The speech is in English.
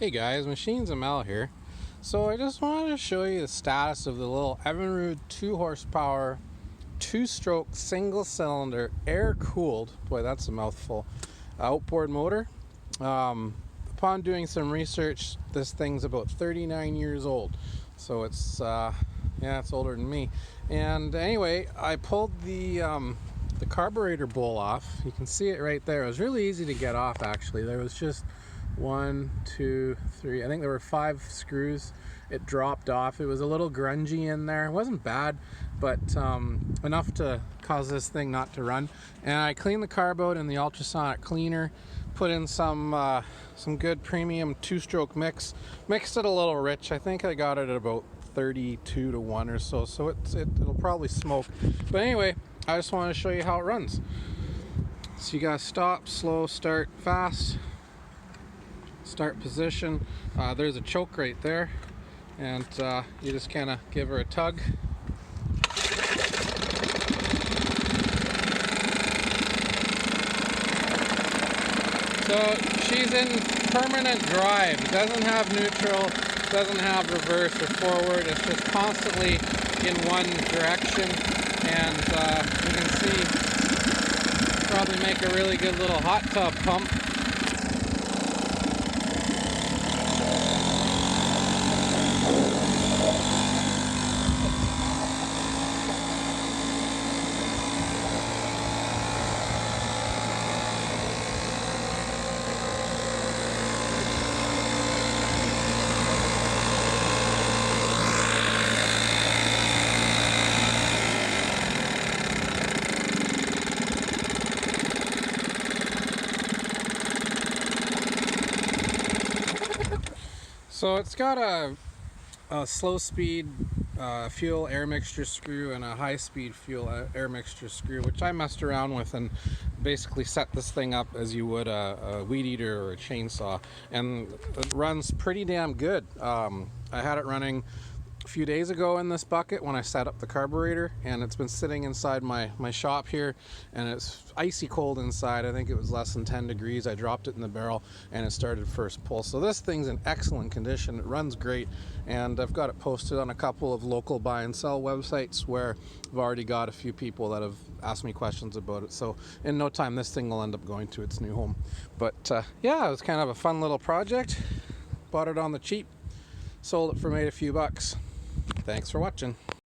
Hey guys, Machines and Mel here. So I just wanted to show you the status of the little Evinrude 2 horsepower, 2-stroke, single cylinder, air cooled, boy that's a mouthful, outboard motor. Upon doing some research, this thing's about 39 years old. So it's older than me. And anyway, I pulled the carburetor bowl off. You can see it right there. It was really easy to get off actually. There was just 1, 2, 3, I think there were 5 screws. It dropped off. It was a little grungy in there. It wasn't bad, but enough to cause this thing not to run. And I cleaned the carb out in the ultrasonic cleaner, put in some good premium 2-stroke mix, mixed it a little rich. I think I got it at about 32 to 1 or so, so it'll probably smoke. But anyway, I just want to show you how it runs. So you gotta stop, slow, start, fast. Start position. There's a choke right there, and you just kind of give her a tug. So she's in permanent drive. It doesn't have neutral, doesn't have reverse or forward. It's just constantly in one direction, and you can see probably make a really good little hot tub pump. So it's got a slow speed fuel air mixture screw and a high speed fuel air mixture screw, which I messed around with and basically set this thing up as you would a weed eater or a chainsaw, and it runs pretty damn good. I had it running a few days ago in this bucket when I set up the carburetor, and it's been sitting inside my shop here, and it's icy cold inside. I think it was less than 10 degrees. I dropped it in the barrel and it started first pull. So this thing's in excellent condition. It runs great, and I've got it posted on a couple of local buy and sell websites where I've already got a few people that have asked me questions about it. So in no time this thing will end up going to its new home. But yeah, it was kind of a fun little project. Bought it on the cheap, sold it for made a few bucks. Thanks for watching.